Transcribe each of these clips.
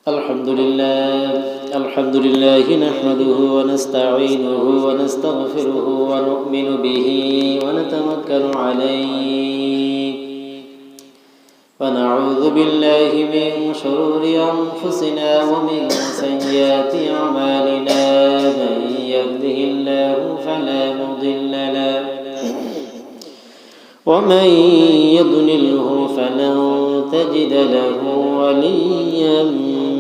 الحمد لله نحمده ونستعينه ونستغفره ونؤمن به ونتوكل عليه ونعوذ بالله من شرور أنفسنا ومن سيئات أعمالنا من يهده الله فلا مضل له ومن يضلله فلن تجد له وليا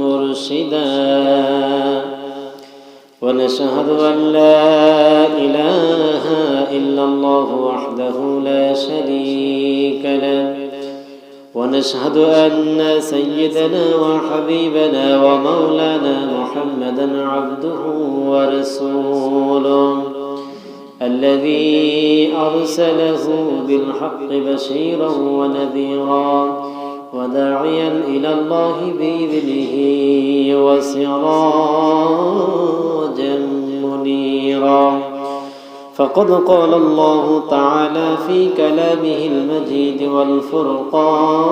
مرشدا ونشهد أن لا إله إلا الله وحده لا شريك له ونشهد أن سيدنا وحبيبنا ومولانا محمدا عبده ورسوله الذي أرسله بالحق بشيرا ونذيرا وداعيا إلى الله بإذنه وسراجا منيرا فقد قال الله تعالى في كلامه المجيد والفرقانه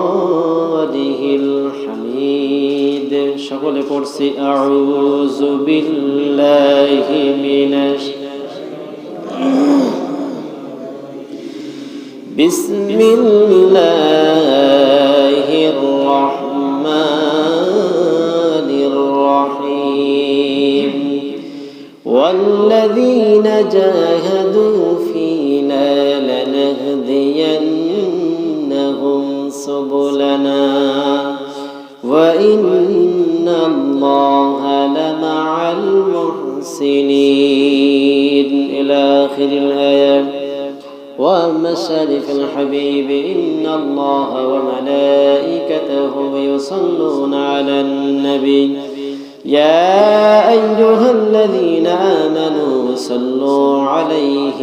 الحميد شغل قرسي أعوذ بالله من بسم الله الرحمن الرحيم والذين جاهدوا فينا لنهدينهم سبلنا وإن الله لمع المحسنين إلى آخر الآية. وأما الشريف الحبيب إن الله وملائكته يصلون على النبي يا أيها الذين آمنوا صلوا عليه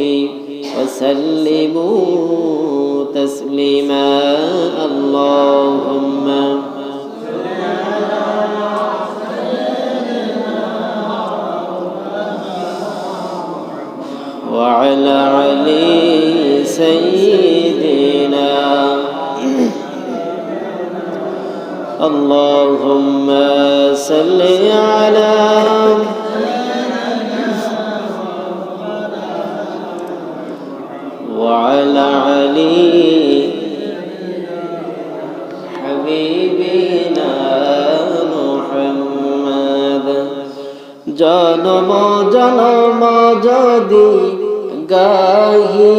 وسلموا تسليما اللهم وعلى علي سيدنا اللهم صل على وعلى علي حبيبنا محمد জনম জনম যদি গাহি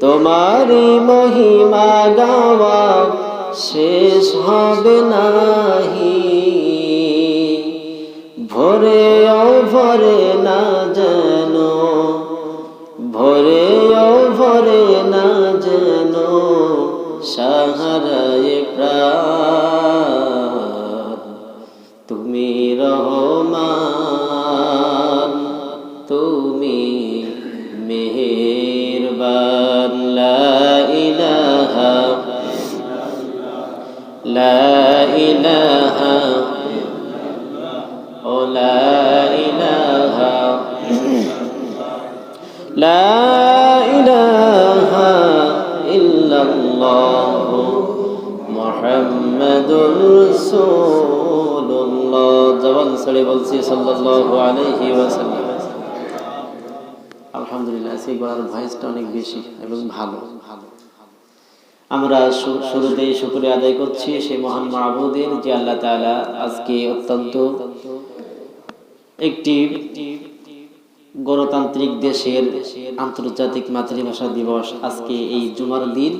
তোমারি মহিমা গাওয়া শেষ হবে নাহি ভরে ও ভরে না যেন ভরে ও ভরে না যেন সাহারায়ে প্রাণ তুমি রহমান তুমি মেহেরবান লা ইলাহা লা ইলাহা ও লা ইলাহা লা ইলাহা ইল্লাল্লাহ মুহাম্মাদুর রাসূলুল্লাহ জবান ছেড়ে বলছি সাল্লাল্লাহু আলাইহি ওয়াসাল্লাম। আলহামদুলিল্লাহ আজকে গলার ভয়েসটা অনেক বেশি এবং ভালো। আমরা শুরুতেই শুকরিয়া আদায় করছি সেই মহান মাবুদের যে আল্লাহ তাআলা আজকে অত্যন্ত একটি গণতান্ত্রিক দেশের আন্তর্জাতিক মাতৃভাষা দিবস, আজকে এই জুমার দিন,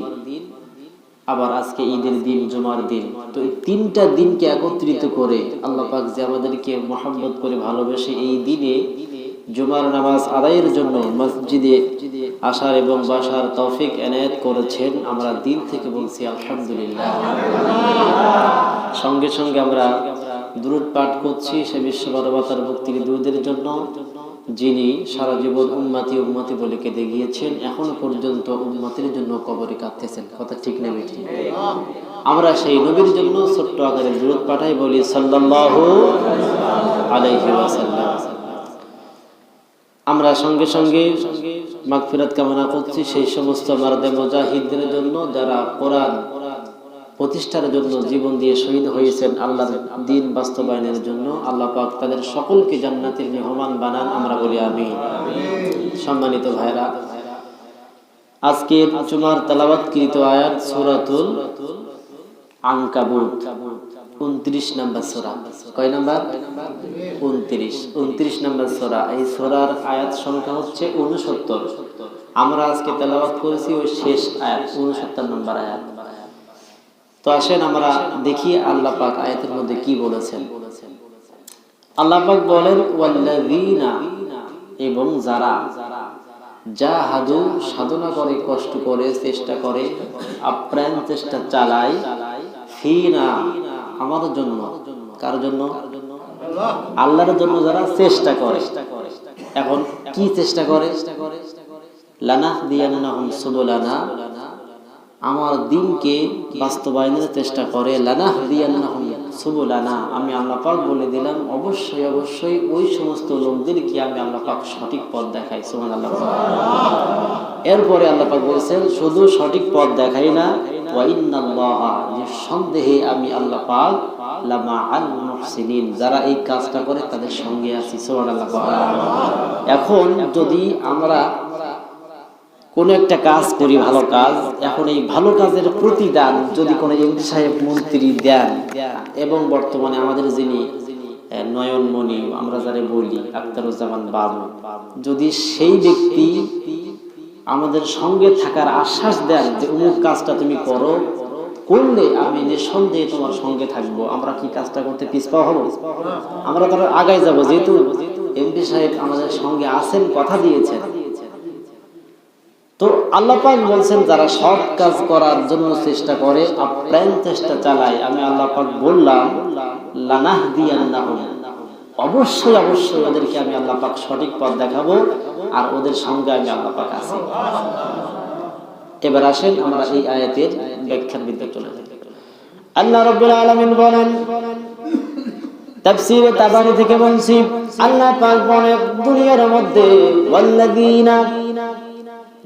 আবার আজকে ঈদের দিন, জুমার দিন, তো এই তিনটা দিনকে একত্রিত করে আল্লাহ পাক যে আমাদেরকে মহব্বত করে ভালোবেসে এই দিনে জুমার নামাজ আদায়ের জন্য মসজিদে আসার এবং বসার তৌফিক এনায়েত করেছেন, আমরা দিল থেকে বলছি আলহামদুলিল্লাহ। সঙ্গে সঙ্গে আমরা দুরূদ পাঠ করছি সে বিশ্ব মানবতার মুক্তির দুরূদের জন্য, যিনি সারা জীবন উম্মতি উম্মতি বলে কেঁদে গিয়েছেন, এখনো পর্যন্ত উম্মতের জন্য কবরে কাঁদতেছেন। কথা ঠিক না বেঠিক? আমরা সেই নবীর জন্য ছোট্ট আকারে দুরূদ পাঠাই, বলি সাল্লাল্লাহু আলাইহি ওয়াসাল্লাম। আমরা সঙ্গে সঙ্গে মাগফিরাত কামনা করছি সেই সমস্ত মারদে মুজাহিদদের জন্য যারা কোরআন প্রতিষ্ঠার জন্য জীবন দিয়ে শহীদ হয়েছেন আল্লাহর দ্বীন বাস্তবায়নের জন্য। আল্লাহ পাক তাদের সকলকে জান্নাতের মেহমান বানান, আমরা বলি আমিন। সম্মানিত ভাইরা, আজকের জুমার তেলাওয়াতকৃত আয়াত সূরাতুল আনকাবুত 29 নম্বর সূরা। কয় নাম্বার? 29 নম্বর সূরা। এই সূরার আয়াত সংখ্যা হচ্ছে 69। আমরা আজকে তেলাওয়াত করেছি ওই শেষ আয়াত 69 নম্বর আয়াত। তো আসেন আমরা দেখি আল্লাহ পাক আয়াতের মধ্যে কি বলেছেন। আল্লাহ পাক বলেন ওয়াল্লাযীনা, এবং যারা জাহাদু, সাধনা করে, কষ্ট করে, চেষ্টা করে, আপ্রাণ চেষ্টা চালায়, ফিনা, আমাদের জন্য। কার জন্য? আল্লাহর জন্য যারা চেষ্টা করে। এখন কি চেষ্টা করে? লানাহদিয়ান্নাহুম সুবুলানা, আমার দ্বীনকে বাস্তবায়নের চেষ্টা করে। লানাহদিয়ান্নাহুম সুবুলানা, আমি আল্লাহ পাক বলে দিলাম অবশ্যই অবশ্যই ওই সমস্ত লোকদেরকে আমি আল্লাহ পাক সঠিক পথ দেখাই। সুবহানাল্লাহ। এরপরে আল্লাহ পাক বলেছেন শুধু সঠিক পথ দেখাই না, ওয়া ইন্নাল্লাহা, নিঃসন্দেহে আমি আল্লাহ পাক লামাআল মুহসিনিন, যারা এই কাজটা করে তাদের সঙ্গে আছি। সুবহানাল্লাহ। এখন যদি আমরা কোন একটা কাজ করি, ভালো কাজ, এখন এই ভালো কাজের প্রতিদান যদি কোনো এমপি সাহেব, মন্ত্রী দেন, এবং বর্তমানে আমাদের যিনি নয়নমণি, আমরা যারা বলি আখতারুজ্জামান বাবু, যদি সেই ব্যক্তি আমাদের সঙ্গে থাকার আশ্বাস দেন যে অমুক কাজটা তুমি করো, করলে আমি নিঃসন্দেহে তোমার সঙ্গে থাকবো, আমরা কি কাজটা করতে পিছপা হবো? আমরা তারা আগায় যাব, যেহেতু এমপি সাহেব আমাদের সঙ্গে আছেন, কথা দিয়েছেন। তো আল্লাহ পাক বলছেন যারা সৎ কাজ করার জন্য চেষ্টা করে, আপ্রাণ চেষ্টা চালায়, আমি আল্লাহ পাক বললাম লানাহদিয়ান্নাহুম, অবশ্যই অবশ্যই ওদেরকে আমি আল্লাহ পাক সঠিক পথ দেখাবো, আর ওদের সঙ্গে আমি আল্লাহ পাক আছি। এবার আসেন আমরা এই আয়াতের ব্যাখ্যার ভিতরে চলে যাই। আল্লাহ রাব্বুল আলামিন বলেন, তাফসীরে তাবারী থেকে বলছি, আল্লাহ পাক বলেন দুনিয়ার মধ্যে ওয়াল্লাযীনা,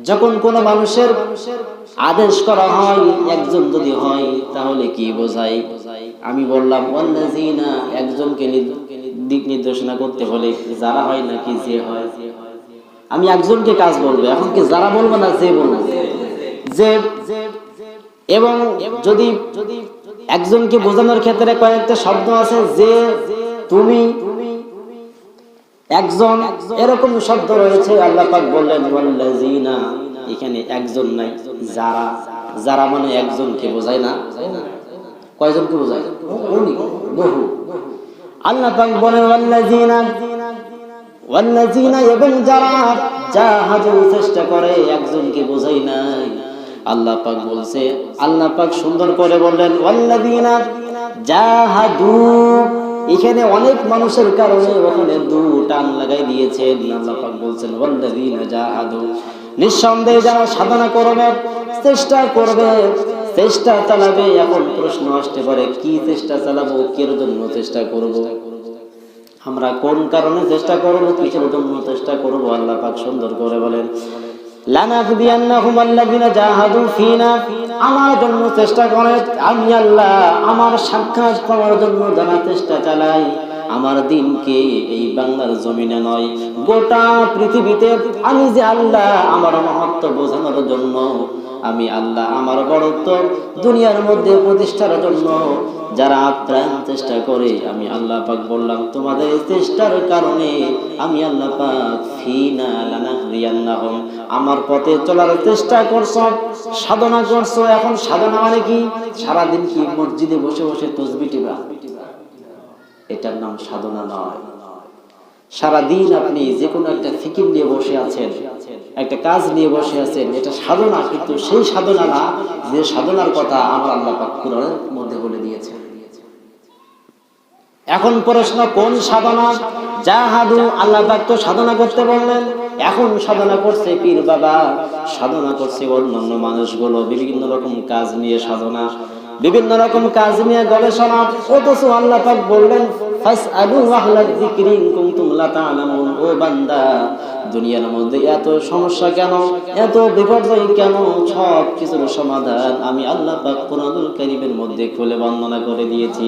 যখন কোন মানুষের আদেশ করা হয়, একজন যদি হয় তাহলে কি বোঝায়? আমি বললাম ওয়াল্লাযীনা, একজনকে দিক নির্দেশনা করতে হলে যারা হয় নাকি যে হয়? আমি একজনকে কাজ বলবো, এখন কি যারা বলবো না যে বলবো? যে। এবং যদি একজনকে বোঝানোর ক্ষেত্রে কয়েকটা শব্দ আছে, যে, তুমি, একজন, এরকম শব্দ রয়েছে। আল্লাহ পাক বললেন ওয়াল্লাযীনা, এখানে একজন নাই, যারা। যারা মানে একজনকে বোঝায় না, কয়জনকে বোঝায়? বহু। আল্লাহ পাক বলেন ওয়াল্লাযীনা, এবং যারা জাহাদু, চেষ্টা করে, একজনকে বোঝাই নাই। আল্লাহ পাক বলছে, আল্লাহ পাক সুন্দর করে বললেন ওয়াল্লাযীনা জাহাদু, এখানে অনেক মানুষের কারণে ওখানে দু টান লাগাই দিয়েছেন। আল্লাহ পাক বলছেন ওয়াল্লাযীনা জাহাদু, নিঃসন্দেহে যারা সাধনা করবে, চেষ্টা করবে, চেষ্টা চালাবে। এখন প্রশ্ন আসতে পারে, কি চেষ্টা চালাবো, কির জন্য চেষ্টা করব, আমরা কোন কারণে চেষ্টা করব, কিসের জন্য চেষ্টা করব? আল্লাহ পাক সুন্দর করে বলেন লানাহদিয়ান্নাহুম আল্লাযীনা জাহাদু ফিনা, আমার জন্য চেষ্টা করে, আমি আল্লাহ আমার সাক্ষাৎ পাওয়ার জন্য যারা চেষ্টা চালাই, আমার দ্বীনকে এই বাংলার জমিনে নয় গোটা পৃথিবীতে আমি যে আল্লাহ আমার মহত্ব বোঝানোর জন্য, আমি আল্লাহ আমার বড়ত্ব দুনিয়ার মধ্যে প্রতিষ্ঠার জন্য যারা আপ্রাণ চেষ্টা করে, আমি আল্লাহ পাক বললাম তোমাদের চেষ্টার কারণে আমি আল্লাহ পাক ফিনা লানাহদিয়ান্নাহুম, আমার পথে চলার চেষ্টা করছো, সাধনা করছো। এখন সাধনা মানে কি? সারাদিন কি মসজিদে বসে বসে তাসবিহ টিপা? এটার নাম সাধনা নয়। সারাদিন আপনি যে কোনো একটা ফিকির নিয়ে বসে আছেন, একটা কাজ নিয়ে বসে আছেন, এটা সাধনা, কিন্তু সেই সাধনা না যে সাধনার কথা আমার আল্লাহ পাক কোরআনের মধ্যে বলে দিয়েছেন। এখন প্রশ্ন, কোন সাধনা? জাহাদু, আল্লাহ পাক তো সাধনা করতে বললেন, এখন সাধনা করছে পীর বাবা, সাধনা করছে অন্যান্য মানুষগুলো, বিভিন্ন রকম কাজ নিয়ে সাধনা, বিভিন্ন রকম কাজ নিয়ে গবেষণা। অথচ আল্লাহ পাক বললেন ফাসআলু আহলা যিকরি ইন কুনতুম লা তা'লামুন, ও বান্দা দুনিয়ার মধ্যে এত সমস্যা কেন, এত বিপর্যয় কেন, সব কিছুর সমাধান আমি আল্লাহ পাক কোরআনুল কারীমের মধ্যে খুলে বর্ণনা করে দিয়েছি।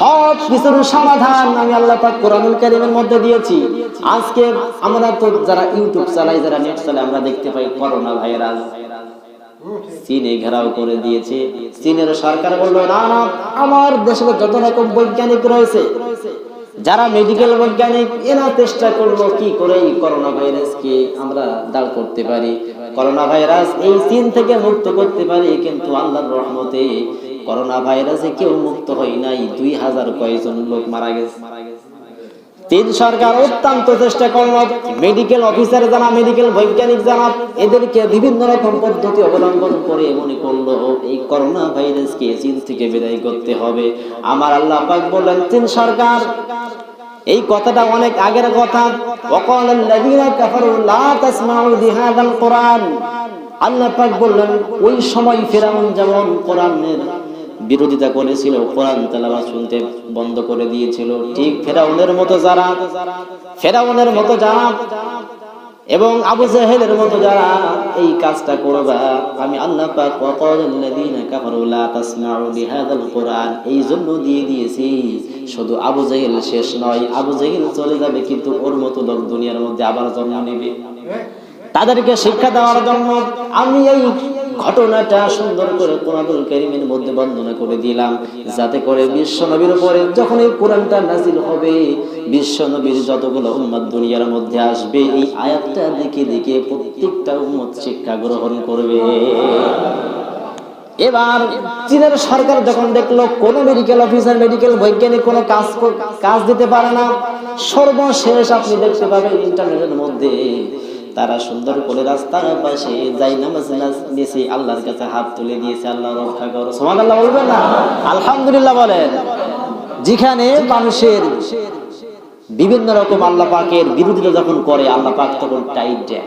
সব কিছুর সমাধান আমি আল্লাহ পাক কোরআনুল কারীমের মধ্যে দিয়েছি। আজকে আমরা তো যারা ইউটিউব চালাই, যারা নেট চালাই, আমরা দেখতে পাই করোনা ভাইরাস চীনে ঘেরাও করে দিয়েছে। চীনের সরকার বললো না না, আমার দেশে যত রকম বৈজ্ঞানিক রয়েছে, যারা মেডিকেল বৈজ্ঞানিক, এরা চেষ্টা করলো কি করে এই করোনা ভাইরাসকে আমরা দাঁড় করতে পারি, করোনা ভাইরাস এই চীন থেকে মুক্ত করতে পারি। কিন্তু আল্লাহর রহমতে করোনা ভাইরাসে কেউ মুক্ত হয় নাই, 2000 কয়েকজন লোক মারা গেছে। চীন সরকার অত্যন্ত চেষ্টা করলো, মেডিকেল অফিসার যারা, মেডিকেল বৈজ্ঞানিক যারা, এদেরকে বিভিন্ন রকম পদ্ধতি অবলম্বন করে মনে করলো এই করোনা ভাইরাসকে চীন থেকে বিদায় করতে হবে। আমার আল্লাহ পাক বললেন, চীন সরকার, এই কথাটা অনেক আগের কথা, ওয়াকালাল্লাযীনা কাফারু লা তাসমাউ লিহাযাল কুরআন। আল্লাহ পাক বললেন, ওই সময় ফিরআউন যেমন কোরআনের বিরোধিতা করেছিল, কোরআন তেলাওয়াত শুনতে বন্ধ করে দিয়েছিল, ঠিক ফেরাউনের মতো যারা এবং আবু জাহেলের মতো যারা এই কাজটা করবা, আমি আল্লাহ পাক ওয়াকালাল্লাযীনা কাফারু লা তাসমাউ লিহাযাল কুরআন এই জন্য দিয়ে দিয়েছি। শুধু আবু জাহেল শেষ নয়, আবু জাহেল চলে যাবে, কিন্তু ওর মতো লোক দুনিয়ার মধ্যে আবার জন্ম নেবে। তাদেরকে শিক্ষা দেওয়ার জন্য আমি এই ঘটনাটা সুন্দর করে কোরআনুল কারীমের মধ্যে বর্ণনা করে দিলাম, যাতে করে বিশ্ব নবীর উপরে যখন এই কোরআনটা নাজিল হবে, বিশ্ব নবীর যতগুলো উম্মত দুনিয়ার মধ্যে আসবে, এই আয়াতটা দেখে দেখে প্রত্যেকটা উম্মত শিক্ষা গ্রহণ করবে। এবার চীনের সরকার যখন দেখলো কোন মেডিকেল অফিসার, মেডিকেল বৈজ্ঞানিক কোনো কাজ দিতে পারে না, সর্বশেষ আপনি দেখতে পাবেন ইন্টারনেটের মধ্যে তারা সুন্দর করে রাস্তার পাশে যাই নামাজ নিয়েছে, আল্লাহর কাছে হাত তুলে দিয়েছে, আল্লাহ রক্ষা করো। সুবহানাল্লাহ বলবেন না? আলহামদুলিল্লাহ বলেন। যেখানে মানুষের বিভিন্ন রকম আল্লাহ পাকের বিরোধিতা যখন করে, আল্লাহ পাক তখন টাইট দেয়,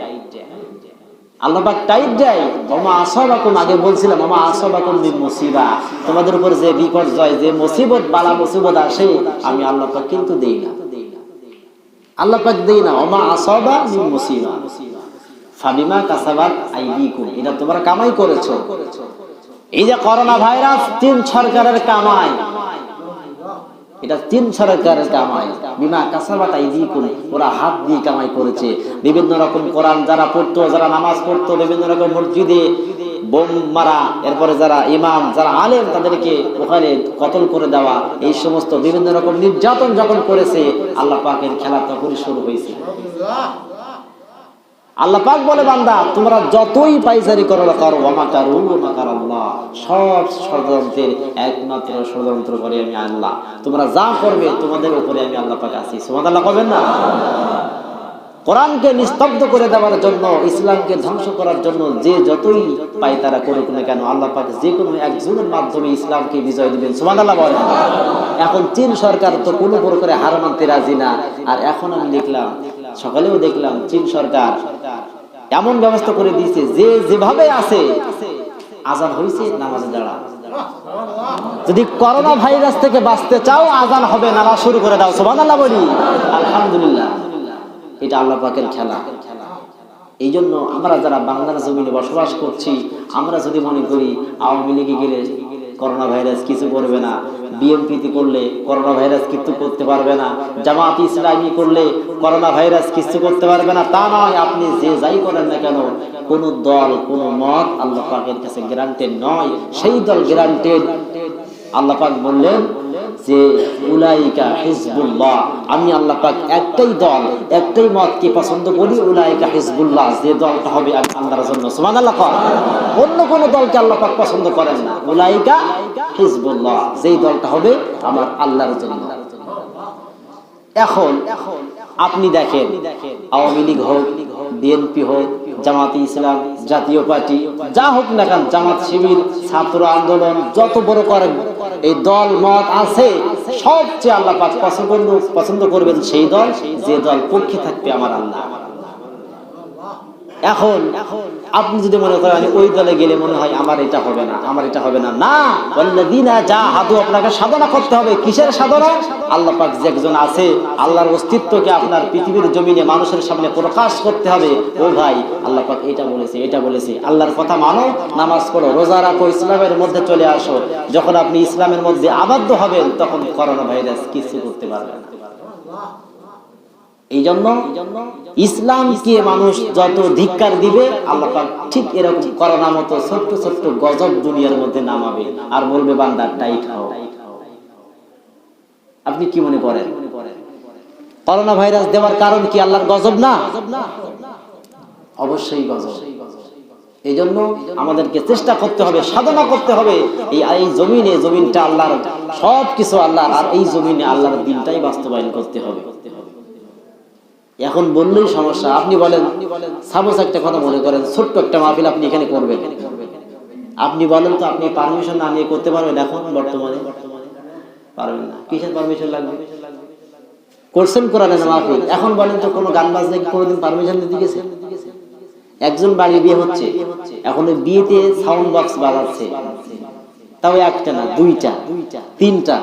আল্লাহ পাক টাইট দেয়। ওমা আসাবাকুম, আগে বলছিলাম, ওমা আসাবাকুম মিন মুসিবা, তোমাদের উপর যে বিপর্যয়, যে মুসিবত, বালা মুসিবত আসে, আমি আল্লাহ পাক কিন্তু দেই না, আল্লাহ পাক দেই না। ওমা আসাবা মিন মুসিবা ফাবিমা কাসাবাত আইদিকুম, এটা তোমরা কামাই করেছো। এই যে করোনা ভাইরাস, চীন সরকারের কামাই, এটা চীন সরকারের কামাই। বিমা কাসাবাত আইদিকুম, ওরা হাত দিয়ে কামাই করেছে। বিভিন্ন রকম কোরআন যারা পড়তো, যারা নামাজ পড়তো, বিভিন্ন রকম মসজিদে বোম মারা, এরপরে যারা ইমাম, যারা আলেম, তাদেরকে ওখানে কতল করে দেওয়া, এই সমস্ত বিভিন্ন রকম নির্যাতন যখন করেছে, আল্লাহ পাকের খেলা তখনই শুরু হয়েছে। আল্লাহ পাক বলে, বান্দা তোমরা যতই পাইচারি করো ওয়ামাকারু ওয়ামাকারাল্লাহ, সব ষড়যন্ত্রের একমাত্র ষড়যন্ত্র করে আমি আল্লাহ। তোমরা যা করবে তোমাদের উপরে আমি আল্লাহ পাক আছি। সুবহানাল্লাহ কবেন না? কোরআনকে নিস্তব্ধ করে দেওয়ার জন্য, ইসলামকে ধ্বংস করার জন্য যে যতই পায় তারা করুক না কেন, আল্লাহ পাক যে কোনো একজনের মাধ্যমে ইসলামকে বিজয় দিবেন। সুবহানাল্লাহ বলেন। এখন চীন সরকার তো কোনো প্রকারে হার মানতে রাজি না। আর এখন আমি দেখলাম, সকালেও দেখলাম, চীন সরকার এমন ব্যবস্থা করে দিয়েছে, যে যেভাবে আছে আজান হয়েছে নামাজে দাঁড়া, যদি করোনা ভাইরাস থেকে বাঁচতে চাও আজান হবে, নামাজ শুরু করে দাও। সুবহানাল্লাহ বলি, আলহামদুলিল্লাহ। এটা আল্লাহ পাকের খেলা। এই জন্য আমরা যারা বাংলার জমিনে বসবাস করছি, আমরা যদি মনে করি আওয়ামী লীগে গেলে করোনা ভাইরাস কিছু করবে না, বিএনপি করলে করোনা ভাইরাস কিছু করতে পারবে না, জামাত ইসলামী করলে করোনা ভাইরাস কিছু করতে পারবে না, তা নয়। আপনি যে যাই করেন না কেন, কোন দল, কোন মত আল্লাহ পাকের কাছে গ্যারান্টেড নয়। সেই দল গ্যারান্টেড। আল্লাহ পাক বললেন যে উলাইকা হিজবুল্লাহ, আমি আল্লাহ পাক একটাই দল, একটাই মতকে পছন্দ করি, উলাইকা হিজবুল্লাহ, যে দলটা হবে আল্লাহর জন্য। সুবহানাল্লাহ। অন্য কোন দলকে আল্লাহ পাক পছন্দ করেন না। উলাইকা হিজবুল্লাহ, যেই দলটা হবে আমার আল্লাহর জন্য। এখন আপনি দেখেন, আওয়ামী লীগ হোক, বিএনপি হোক, জামাত ইসলাম, জাতীয় পার্টি, যা হোক না কেন, জামাত শিবির, ছাত্র আন্দোলন, যত বড় করেন এই দল মত আছে, সবচেয়ে আল্লাহ পাক পছন্দ করবেন সেই দল, যে দল পক্ষে থাকবে আমার আল্লাহ। এখন আপনি যদি মনে করেন ওই দলে গেলে মনে হয় আমার এটা হবে না, আমার এটা হবে না, না, ওয়াল্লাযিনা জাহাদু, আপনাকে সাধনা করতে হবে। কিসের সাধনা? আল্লাহ পাক যে একজন আছে, আল্লাহর অস্তিত্বকে আপনার পৃথিবীর জমিনে মানুষের সামনে প্রকাশ করতে হবে। ও ভাই, আল্লাহ পাক এটা বলেছে, এটা বলেছে, আল্লাহর কথা মানো, নামাজ পড়ো, রোজা রাখো, ইসলামের মধ্যে চলে আসো। যখন আপনি ইসলামের মধ্যে আবদ্ধ হবেন তখন করোনা ভাইরাস কিছু করতে পারবে না। এই জন্য ইসলামকে মানুষ যত ধিক্কার দিবে, আল্লাহ পাক ঠিক এরকম করোনা মতো ছোট্ট ছোট্ট গজব দুনিয়ার মধ্যে নামাবে আর বলবে বান্দা টাইট হও। আপনি কি মনে করেন করোনা ভাইরাস দেওয়ার কারণ কি আল্লাহর গজব না? অবশ্যই গজব। এই জন্য আমাদেরকে চেষ্টা করতে হবে, সাধনা করতে হবে। এই জমিনে, জমিনটা আল্লাহর, সবকিছু আল্লাহর, আর এই জমিনে আল্লাহর দ্বীনটাই বাস্তবায়ন করতে হবে। এখন বললেই সমস্যা। আপনি বলেন, সাপোজ একটা কথা মনে করেন, ছোট্ট একটা মাহফিল আপনি এখানে করবেন, আপনি বলেন তো আপনি পারমিশন না নিয়ে করতে পারবেন? এখন বর্তমানে পারবেন না। কিসের পারমিশন লাগবে? করছেন কোরআনের মাহফিল, এখন বলেন তো কোনো গান বাজনা কি কোনোদিন পারমিশন দিতে গেছে? একজন বাড়ি বিয়ে হচ্ছে, এখন বিয়েতে সাউন্ড বক্স বাজাচ্ছে, তাও একটা না, দুইটা, তিনটা,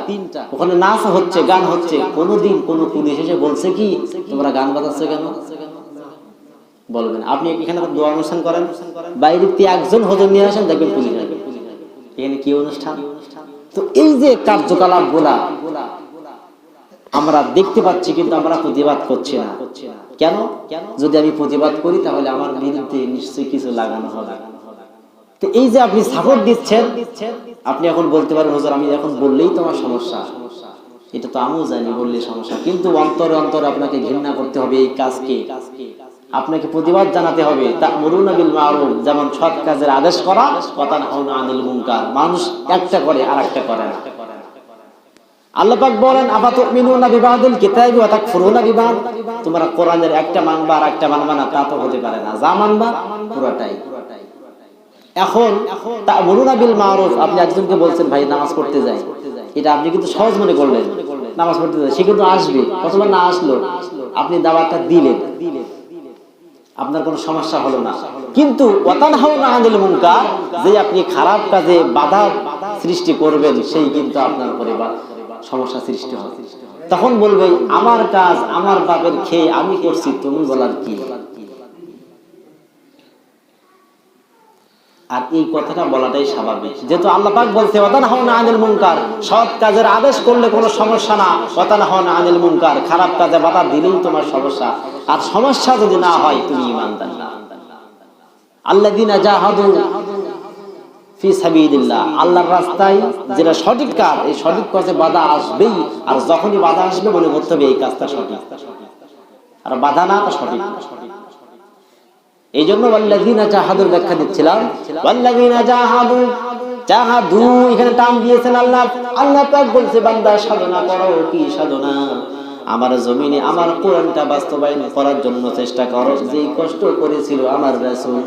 ওখানে নাচ হচ্ছে, গান হচ্ছে। কোনোদিন কোনো পুলিশ এসে বলছে কি তোমরা গান বাজাচ্ছ কেন? বলবেন। আপনি এখানে দোয়া অনুষ্ঠান করেন, বাইরে একজন হুজুর নিয়ে আসেন, দেখবেন পুলিশ আসবে। এখানে কি অনুষ্ঠান? তো এই যে কার্যকলাপ গুলা আমরা দেখতে পাচ্ছি, কিন্তু আমরা প্রতিবাদ করছি না। কেন? যদি আমি প্রতিবাদ করি তাহলে আমার বিরুদ্ধে নিশ্চয়ই কিছু লাগানো হবে। তো এই যে আপনি সাপোর্ট দিচ্ছেন, আপনি এখন বলতে পারেন হুজুর আমি এখন বললেই তোমার সমস্যা, এটা তো আমিও জানি বললে সমস্যা, কিন্তু অন্তরে অন্তরে আপনাকে ঘৃণা করতে হবে এই কাজকে, আপনাকে প্রতিবাদ জানাতে হবে। তা'মুরুনা বিল মা'রুফ, যেমন সৎ কাজের আদেশ করা, ওয়া তানহাউনা আনিল মুনকার, মানুষ একটা করে আর একটা করে না। আল্লাহ পাক বলেন আফাতুমিনুনা বিবাদিল কিতাবি ওয়া তাকফুরুনা বিবাদ, তোমরা কোরআনের একটা মানবা আর একটা মানবা না, তা তো হতে পারে না। যা মানবা পুরোটাই। এখন তা'মুরুনা বিল মা'রুফ, আপনি একজনকে বলছেন ভাই নামাজ পড়তে যাই, এটা আপনি কিন্তু সহজ মনে করলেন, নামাজ পড়তে যাই, সে কিন্তু আসবে, অথবা না আসলো, আপনি দাওয়াতটা দিলেন, আপনার কোনো সমস্যা হলো না। কিন্তু ওয়া তানহাউনা আনিল মুনকার, যে আপনি খারাপ কাজে বাধা সৃষ্টি করবেন, সেই কিন্তু আপনার উপরে সমস্যা সৃষ্টি হবে। তখন বলবে আমার কাজ আমার বাপের খেয়ে আমি করছি, তুমি বলার কি? আর এই কথাটা বলাটাই স্বাভাবিক, যেহেতু আল্লাহ পাক বলছে ওয়া তানহাউনা আনিল মুনকার, সৎ কাজের আদেশ করলে কোনো সমস্যা না, ওয়া তানহাউনা আনিল মুনকার, খারাপ কাজে বাধা দিলেই তোমার সমস্যা। আর সমস্যা যদি না হয় তুমি ঈমানদার না। আল্লাযিনা জাহাদু ফি সাবিলিল্লাহ, আল্লাহর রাস্তায় যেটা সঠিক কাজ, এই সঠিক কাজে বাধা আসবেই। আর যখনই বাধা আসবে মনে করতে হবে এই কাজটা সঠিক, আর বাধা না তা সঠিক না। এই জন্য ওয়াল্লাযিনা জাহাদুর ব্যাখ্যা দিচ্ছিলাম, ওয়াল্লাযিনা জাহাদু এখানে টান দিয়েছেন আল্লাহ। আল্লাহ পাক বলছে বান্দা সাধনা করো। কি সাধনা? আমার জমিনে আমার কোরআনটা বাস্তবায়ন করার জন্য চেষ্টা করো। যে কষ্ট করেছিল আমার রাসূল,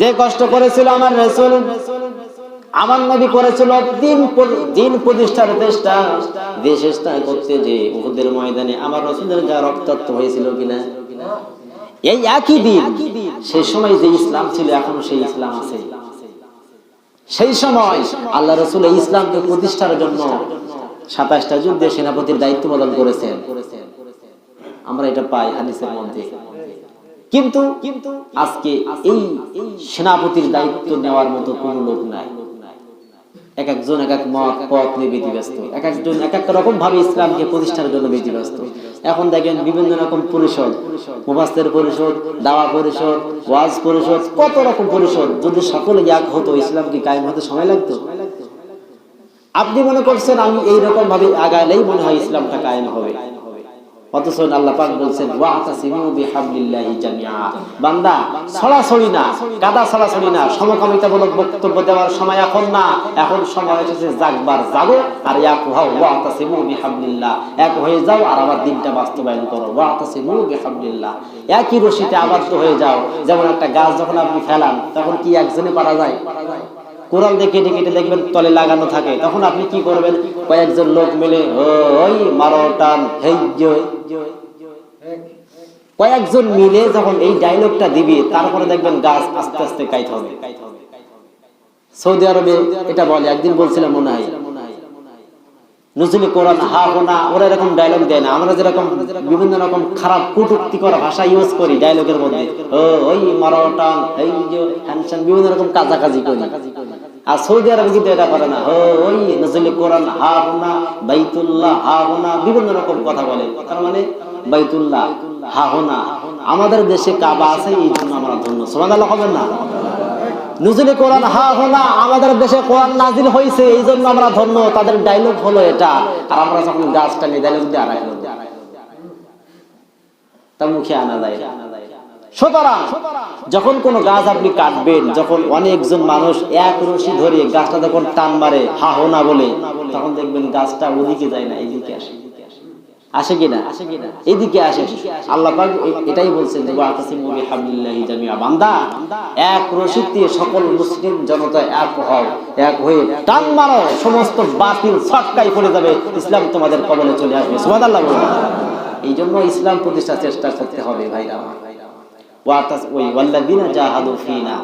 যে কষ্ট করেছিল আমার রাসূল, আমার নবী করেছিল দিন প্রতিষ্ঠার চেষ্টা, দেশ চেষ্টা করতে যে উহুদের ময়দানে আমার রাসূলের যা রক্তাক্ত হয়েছিল কিনা, এই একই দিন সেই সময় যে ইসলাম ছিল এখনো সেই ইসলাম আছে। সেই সময় আল্লাহ রাসূল এই ইসলামকে প্রতিষ্ঠার জন্য 27টা যুদ্ধে সেনাপতির দায়িত্ব পালন করেছেন, আমরা এটা পাই হাদিসের মধ্যে। কিন্তু আজকে এই সেনাপতির দায়িত্ব নেওয়ার মতো কোনো লোক নাই। এক একজন এক এক মত পথ নিয়ে ব্যতিব্যস্ত, এক একজন এক এক রকম ভাবে ইসলামকে প্রতিষ্ঠার জন্য ব্যতিব্যস্ত। এখন দেখেন বিভিন্ন রকম পরিষদ, মুফাসসির পরিষদ, দাওয়া পরিষদ, ওয়াজ পরিষদ, কত রকম পরিষদ। যদি সকলে এক হতো ইসলামকে কায়েম হতে সময় লাগতো? আপনি মনে করছেন আমি এইরকম ভাবে আগাইলেই মনে হয় ইসলামটা কায়েম হবে, অথচ আল্লাহ পাক বলছেন ওয়াতাসিমু বিহাবলিল্লাহি জামিআ। বান্দা ছড়াছড়ি না, কাদা ছড়াছড়ি না, সমকামিতামূলক বক্তব্য দেওয়ার সময় এখন না, এখন সময় এসেছে জাগবার, জাগো আর এক হও। ওয়াতাসিমু বিহাবলিল্লাহ, এক হয়ে যাও আর আমার দিনটা বাস্তবায়ন করো। ওয়াতাসিমু বিহাবলিল্লাহ, একই রশিতে আবদ্ধ হয়ে যাও। যেমন একটা গাছ যখন আপনি ফেলান তখন কি একজনে পারা যায়? কোরাল দিয়ে কেটে কেটে দেখবেন তলে লাগানো থাকে, তখন আপনি কি করবেন? কয়েকজন লোক মিলে ওই মারো টান, কয়েকজন মিলে যখন এই ডায়লগটা দিবে, তারপরে দেখবেন গাছ আস্তে আস্তে কাইট হবে। সৌদি আরবে এটা বলে, একদিন বলছিলাম মনে হয়, নজরুল কোরআন হা হোনা, ওরা এরকম ডায়লগ দেয় না। আমরা যেরকম বিভিন্ন রকম খারাপ কটূক্তিকর ভাষা ইউজ করি ডায়লগের মধ্যে, ওই মারাটান, এই যে হ্যানসান, বিভিন্ন রকম কাজাকাজি করি। আর সৌদি আরবে কিন্তু এটা করে না, ওই নজরুল কোরআন হা হোনা, বাইতুল্লাহ হা হোনা, বিভিন্ন রকম কথা বলে। তার মানে বাইতুল্লাহ হা হোনা, আমাদের দেশে কাবা আছে, এই জন্য আমরা ধন্য। সুবহানাল্লাহ হবে না? নজরুল কোরআন হা হোনা, আমাদের দেশে কোরআন নাজিল হয়েছে, এই জন্য আমরা ধন্য। তাদের ডায়লগ হলো এটা। আর আমরা যখন গাছটা নিয়ে ডায়লগ দিয়ে আড়াই তার মুখে আনা যায়। সুতরাং যখন কোন গাছ আপনি কাটবেন, যখন অনেকজন মানুষ এক রশি ধরে গাছটা যখন টান মারে হা হোনা বলে, তখন দেখবেন গাছটা ওদিকে যায় না, এদিকে আসে। আসে কিনা? এদিকে আসে। আল্লাহ পাক এটাই বলছেন যে ওয়াতাসিমু বিহাবলিল্লাহি জামিআ, বান্দা এক রশিতে সকল মুসলিম জনতা এক হও, এক হয়ে টান মারো, সমস্ত বাতিল ছটকাই পড়ে যাবে, ইসলাম তোমাদের কবলে চলে আসবে। সুবহানাল্লাহ। এই জন্য ইসলাম প্রতিষ্ঠার চেষ্টা করতে হবে ভাইরা। ওয়াল্লাযিনা জাহাদু ফিনা,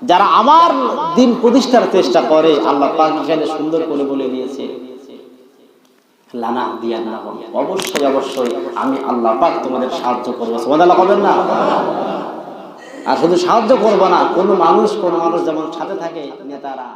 যারা আমার দ্বীন প্রতিষ্ঠার চেষ্টা করে, আল্লাহ পাক এখানে সুন্দর করে বলে দিয়েছে, অবশ্যই অবশ্যই আমি আল্লাহ পাক তোমাদের সাহায্য করবো। সুবহানাল্লাহ করবেন না? আর শুধু সাহায্য করবো না, কোন মানুষ যেমন সাথে থাকে, নেতারা